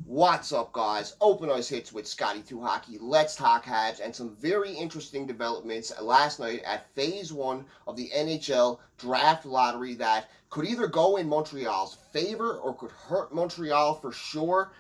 What's up, guys? Open Ice Hits with Scotty 2 Hockey. Let's talk Habs and some very interesting developments last night at Phase 1 of the NHL Draft Lottery that could either go in Montreal's favor or could hurt Montreal for sure.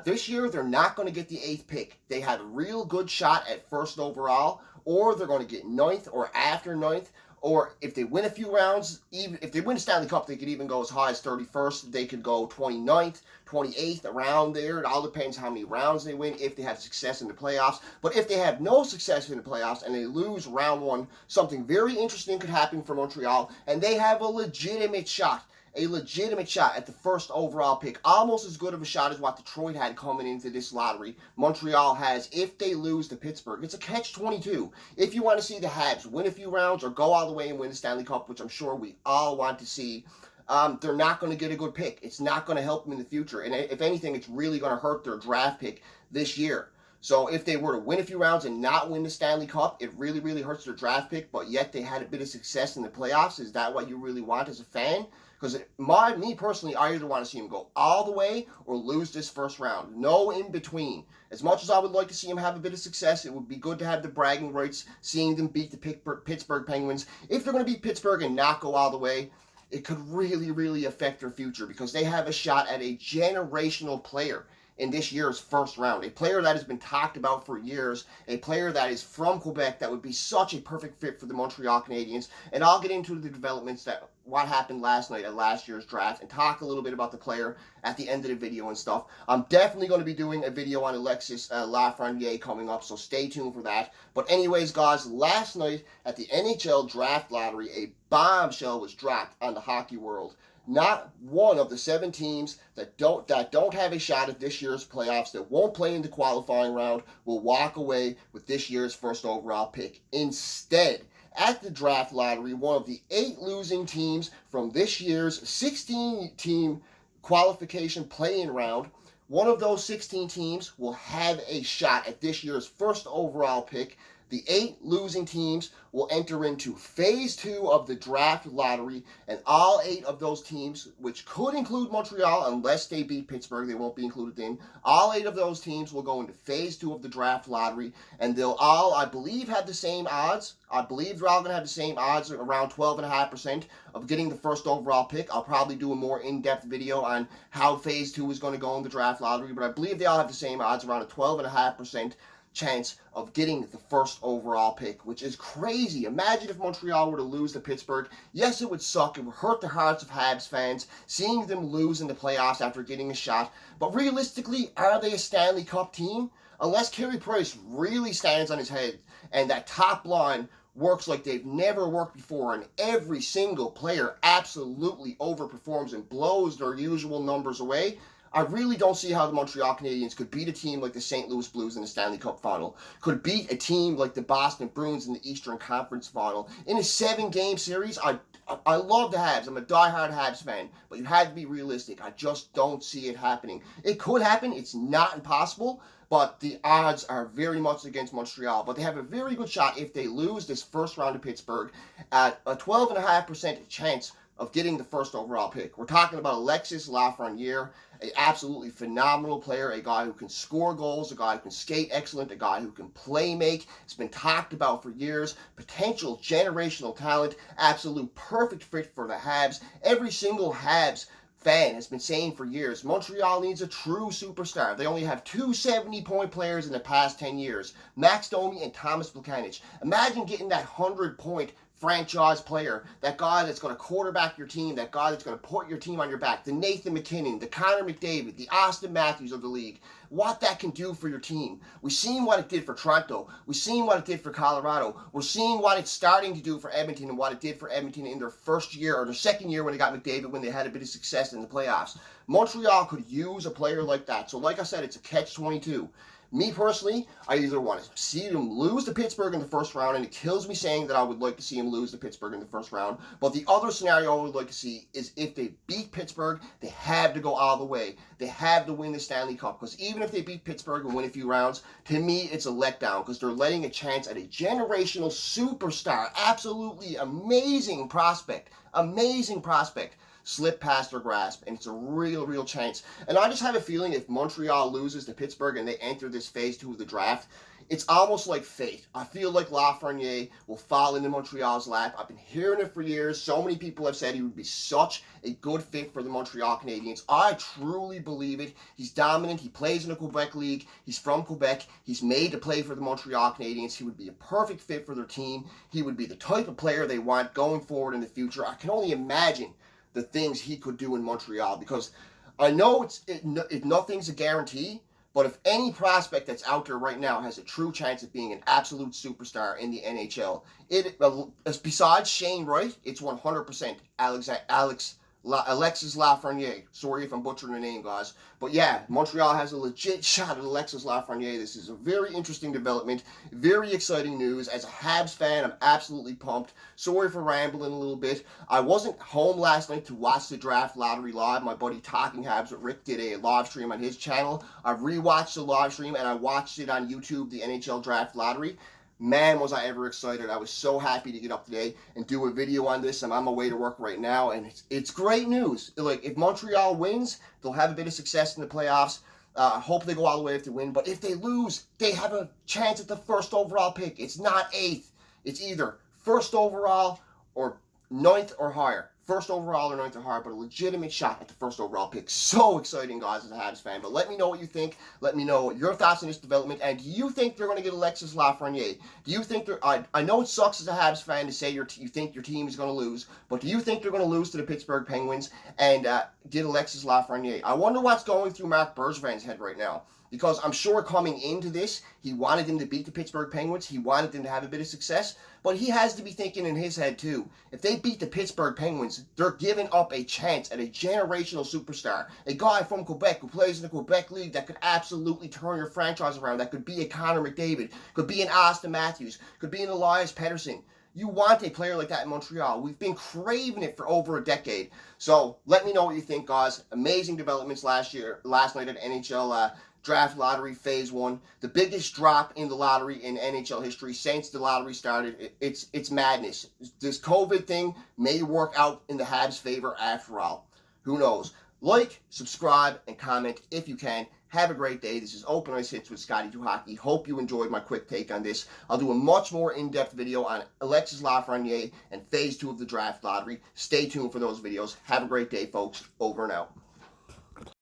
This year, they're not going to get the 8th pick. They had a real good shot at first overall, or they're going to get ninth or after ninth. Or if they win a few rounds, even if they win a Stanley Cup, they could even go as high as 31st. They could go 29th, 28th, around there. It all depends how many rounds they win, if they have success in the playoffs. But if they have no success in the playoffs and they lose round one, something very interesting could happen for Montreal, and they have a legitimate shot at the first overall pick. Almost as good of a shot as what Detroit had coming into this lottery. Montreal has, if they lose to Pittsburgh. It's a catch-22. If you want to see the Habs win a few rounds or go all the way and win the Stanley Cup, which I'm sure we all want to see, they're not going to get a good pick. It's not going to help them in the future. And if anything, it's really going to hurt their draft pick this year. So if they were to win a few rounds and not win the Stanley Cup, it really, really hurts their draft pick, but yet they had a bit of success in the playoffs. Is that what you really want as a fan? Because me personally, I either want to see him go all the way or lose this first round. No in between. As much as I would like to see him have a bit of success, it would be good to have the bragging rights, seeing them beat the Pittsburgh Penguins. If they're going to beat Pittsburgh and not go all the way, it could really, really affect their future because they have a shot at a generational player in this year's first round. A player that has been talked about for years, a player that is from Quebec that would be such a perfect fit for the Montreal Canadiens. And I'll get into the developments that what happened last night at last year's draft and talk a little bit about the player at the end of the video and stuff. I'm definitely going to be doing a video on Alexis Lafreniere coming up, so stay tuned for that. But anyways, guys, last night at the NHL Draft Lottery, a bombshell was dropped on the hockey world. Not one of the 7 teams that don't have a shot at this year's playoffs, that won't play in the qualifying round, will walk away with this year's first overall pick. Instead, at the draft lottery, one of the 8 losing teams from this year's 16-team qualification play-in round, one of those 16 teams will have a shot at this year's first overall pick. The 8 losing teams will enter into Phase 2 of the draft lottery, and all 8 of those teams, which could include Montreal unless they beat Pittsburgh, they won't be included in, all 8 of those teams will go into Phase 2 of the draft lottery, and they'll all, I believe, have the same odds. I believe they're all going to have the same odds, around 12.5% of getting the first overall pick. I'll probably do a more in-depth video on how Phase 2 is going to go in the draft lottery, but I believe they all have the same odds, around a 12.5% chance of getting the first overall pick, which is crazy. Imagine if Montreal were to lose to Pittsburgh. Yes, it would suck. It would hurt the hearts of Habs fans, seeing them lose in the playoffs after getting a shot. But realistically, are they a Stanley Cup team? Unless Carey Price really stands on his head and that top line works like they've never worked before, and every single player absolutely overperforms and blows their usual numbers away, I really don't see how the Montreal Canadiens could beat a team like the St. Louis Blues in the Stanley Cup final, could beat a team like the Boston Bruins in the Eastern Conference final. In a 7-game series, I love the Habs. I'm a diehard Habs fan, but you had to be realistic. I just don't see it happening. It could happen. It's not impossible, but the odds are very much against Montreal. But they have a very good shot if they lose this first round to Pittsburgh at a 12.5% chance of getting the first overall pick. We're talking about Alexis Lafreniere, an absolutely phenomenal player, a guy who can score goals, a guy who can skate excellent, a guy who can play make. It's been talked about for years. Potential generational talent, absolute perfect fit for the Habs. Every single Habs fan has been saying for years, Montreal needs a true superstar. They only have 2 70-point players in the past 10 years, Max Domi and Thomas Plekanec. Imagine getting that 100-point franchise player, that guy that's going to quarterback your team, that guy that's going to put your team on your back, the Nathan McKinnon, the Connor McDavid, the Austin Matthews of the league, what that can do for your team. We've seen what it did for Toronto. We've seen what it did for Colorado. We're seeing what it's starting to do for Edmonton and what it did for Edmonton in their first year or their second year when they got McDavid, when they had a bit of success in the playoffs. Montreal could use a player like that. So like I said, it's a catch-22. Me personally, I either want to see them lose to Pittsburgh in the first round, and it kills me saying that I would like to see them lose to Pittsburgh in the first round. But the other scenario I would like to see is if they beat Pittsburgh, they have to go all the way. They have to win the Stanley Cup. Because even if they beat Pittsburgh and win a few rounds, to me, it's a letdown because they're letting a chance at a generational superstar. Absolutely amazing prospect. Amazing prospect. slip past their grasp, and it's a real chance. And I just have a feeling if Montreal loses to Pittsburgh and they enter this phase 2 of the draft, it's almost like fate. I feel like Lafreniere will fall into Montreal's lap. I've been hearing it for years. So many people have said he would be such a good fit for the Montreal Canadiens. I truly believe it. He's dominant. He plays in the Quebec League. He's from Quebec. He's made to play for the Montreal Canadiens. He would be a perfect fit for their team. He would be the type of player they want going forward in the future. I can only imagine the things he could do in Montreal, because I know nothing's a guarantee. But if any prospect that's out there right now has a true chance of being an absolute superstar in the NHL, besides Shane Wright, it's 100% Alexis Lafreniere. Sorry if I'm butchering the name, guys. But yeah, Montreal has a legit shot at Alexis Lafreniere. This is a very interesting development, very exciting news. As a Habs fan, I'm absolutely pumped. Sorry for rambling a little bit. I wasn't home last night to watch the draft lottery live. My buddy Talking Habs with Rick did a live stream on his channel. I rewatched the live stream and I watched it on YouTube, the NHL draft lottery. Man, was I ever excited. I was so happy to get up today and do a video on this. I'm on my way to work right now, and it's great news. Like, if Montreal wins, they'll have a bit of success in the playoffs. I hope they go all the way if they win. But if they lose, they have a chance at the first overall pick. It's not 8th. It's either first overall or 9th or higher. First overall or 9th or higher, but a legitimate shot at the first overall pick. So exciting, guys, as a Habs fan. But let me know what you think. Let me know your thoughts on this development. And do you think they're going to get Alexis Lafreniere? Do you think they're... I know it sucks as a Habs fan to say you think your team is going to lose, but do you think they're going to lose to the Pittsburgh Penguins and get Alexis Lafreniere? I wonder what's going through Mark Bergevin's head right now. Because I'm sure coming into this, he wanted them to beat the Pittsburgh Penguins. He wanted them to have a bit of success. But he has to be thinking in his head, too. If they beat the Pittsburgh Penguins, they're giving up a chance at a generational superstar. A guy from Quebec who plays in the Quebec League that could absolutely turn your franchise around. That could be a Connor McDavid. Could be an Austin Matthews. Could be an Elias Pettersson. You want a player like that in Montreal. We've been craving it for over a decade. So let me know what you think, guys. Amazing developments last night at NHL draft lottery phase 1, the biggest drop in the lottery in NHL history since the lottery started. It's madness. This COVID thing may work out in the Habs' favor after all. Who knows? Like, subscribe, and comment if you can. Have a great day. This is Open Ice Hits with Scotty 2 Hockey. Hope you enjoyed my quick take on this. I'll do a much more in-depth video on Alexis Lafreniere and phase 2 of the draft lottery. Stay tuned for those videos. Have a great day, folks. Over and out.